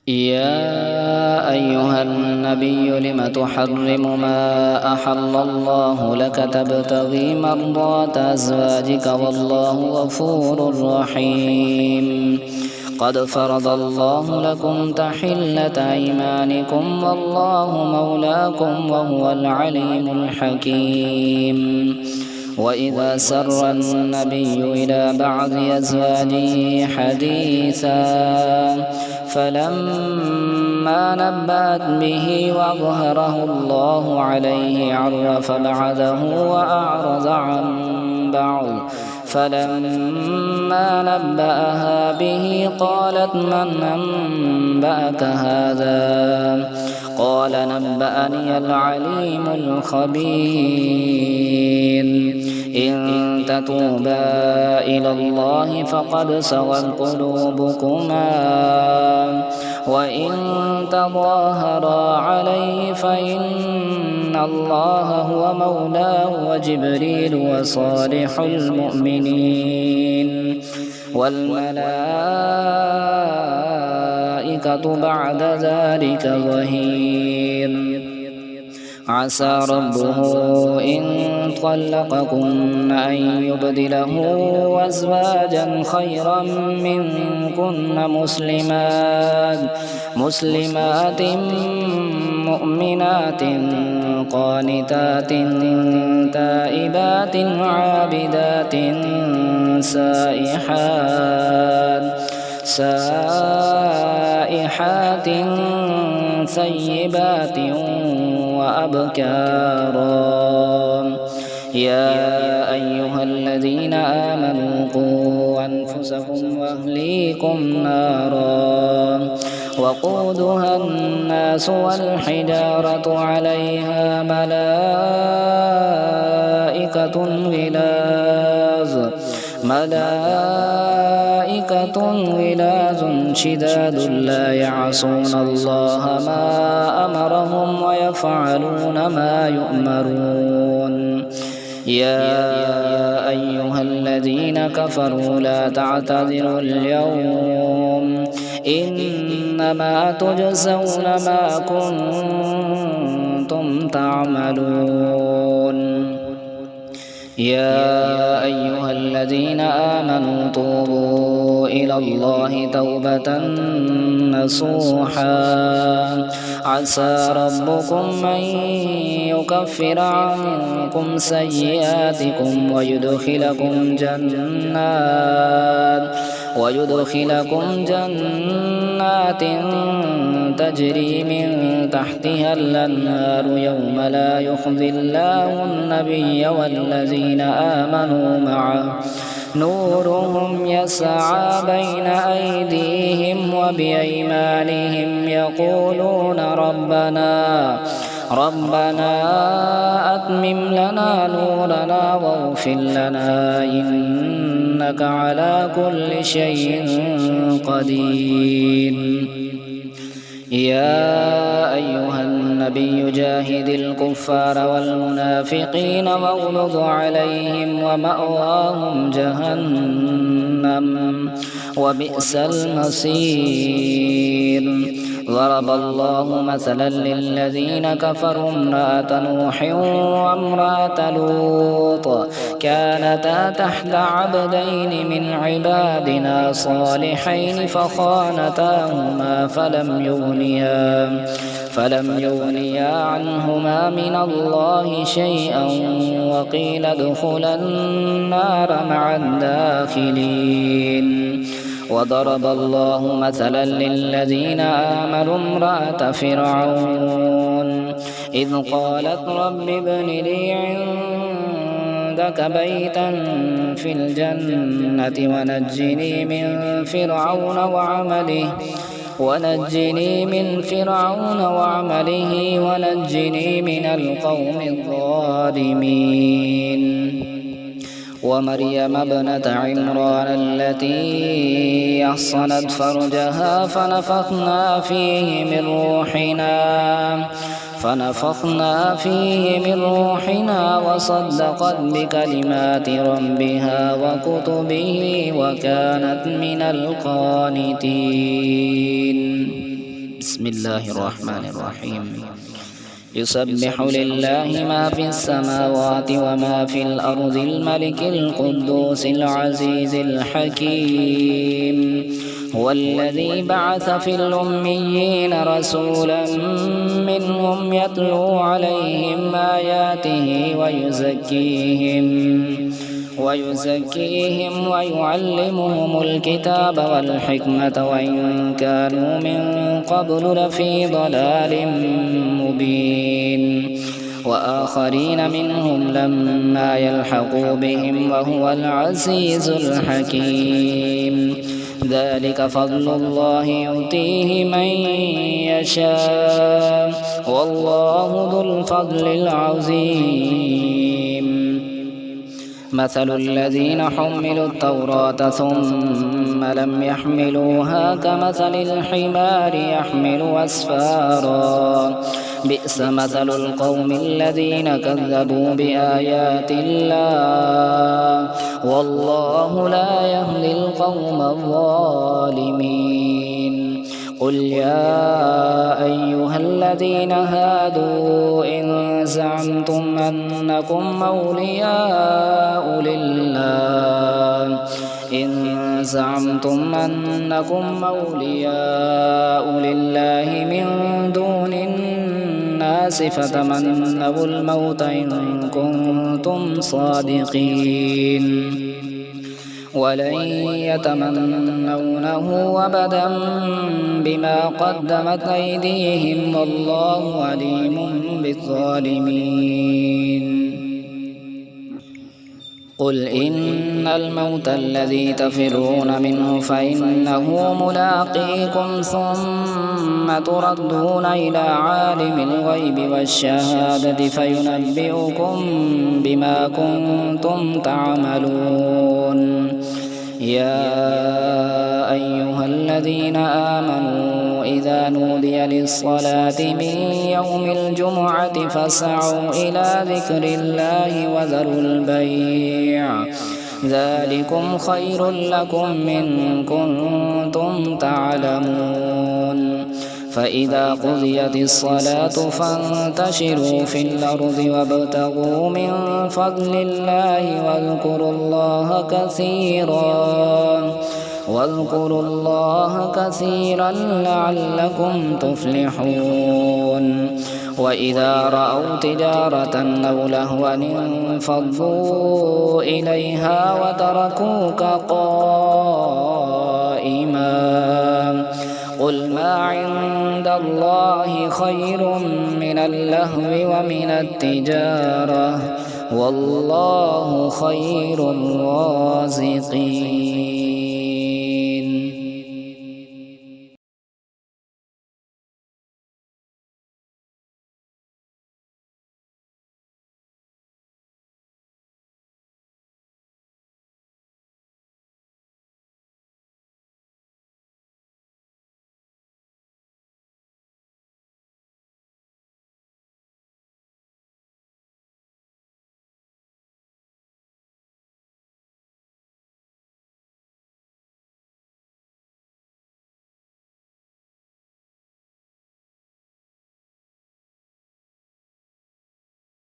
يا أيها النبي لم تحرم ما أحل الله لك تبتغي مرضات أزواجك والله غفور رحيم قد فرض الله لكم تحلة أيمانكم والله مولاكم وهو العليم الحكيم وإذا سر النبي إلى بعض أزواجه حديثا فلما نبأت به وأظهره الله عليه عرف بعده وأعرض عن بعض فلما نبأها به قالت من أنبأك هذا قال نبأني العليم الخبير إن تتوبا إلى الله فقد صغت قلوبكما وإن تظاهرا عليه فإن الله هو مولاه وجبريل وصالح المؤمنين والملائكة بعد ذلك ظهير عسى ربه إن طلقكن أن يبدله أزواجا خيرا منكن مسلمات مؤمنات قانتات تائبات عابدات سائحات ثيبات وأبكارا يا أيها الذين آمنوا قوا أنفسكم وأهليكم نارا وقودها الناس والحجارة عليها ملائكة غلاظ شداد لا يعصون الله ما أمرهم ويفعلون ما يؤمرون يا أيها الذين كفروا لا تعتذروا اليوم إنما تجزون ما كنتم تعملون يا أيها الذين آمنوا توبوا إلى الله توبة نصوحا عسى ربكم أن يكفر عنكم سيئاتكم ويدخلكم جنات تجري من تحتها الأنهار يوم لا يخزي الله النبي والذين آمنوا معه نورهم يسعى بين أيديهم وبأيمانهم يقولون ربنا أتمم لنا نورنا واغفر لنا إنك على كل شيء قدير يا أيها النبي جاهد الكفار والمنافقين واغلظ عليهم ومأواهم جهنم وبئس المصير ضرب الله مثلا للذين كفروا امرأة نوح وامرأة لوط كانتا تحت عبدين من عبادنا صالحين فخانتاهما فلم يغنيا عنهما من الله شيئا وقيل ادخلا النار مع الداخلين وضرب الله مثلا للذين آمنوا امرأة فرعون إذ قالت رب ابن لي عندك بيتا في الجنة ونجني من فرعون وعمله ونجني من القوم الظالمين ومريم ابنة عمران التي أحصنت فرجها فنفخنا فيه من روحنا وصدقت بكلمات ربها وكتبه وكانت من القانتين بسم الله الرحمن الرحيم يسبح لله ما في السماوات وما في الأرض الملك القدوس العزيز الحكيم هو الذي بعث في الأميين رسولا منهم يتلو عليهم آياته ويزكيهم ويعلمهم الكتاب والحكمة وإن كانوا من قبل لفي ضلال مبين وآخرين منهم لما يلحقوا بهم وهو العزيز الحكيم ذلك فضل الله يؤتيه من يشاء والله ذو الفضل العظيم مثل الذين حملوا التوراة ثم لم يحملوها كمثل الحمار يحمل أسفارا بئس مثل القوم الذين كذبوا بآيات الله والله لا يهدي القوم الظالمين قل يا أيها الذين هادوا إن زعمتم أنكم أولياء لله من دون الناس فتمنوا الموت إن كنتم صادقين ولن يتمنونه أبدا بما قدمت أيديهم والله عليم بالظالمين قل إن الموت الذي تفرون منه فإنه ملاقيكم ثم تردون إلى عالم الغيب والشهادة فينبئكم بما كنتم تعملون يا أيها الذين آمنوا إذا نودي للصلاة من يوم الجمعة فاسعوا إلى ذكر الله وذروا البيع ذلكم خير لكم إن كنتم تعلمون فإذا قضيت الصلاة فانتشروا في الأرض وابتغوا من فضل الله واذكروا الله كثيرا لعلكم تفلحون وإذا رأوا تجارة أو لهوا انفضوا إليها وتركوك قائما قل ما عند الله خير من اللهو ومن التجارة والله خير الرازقين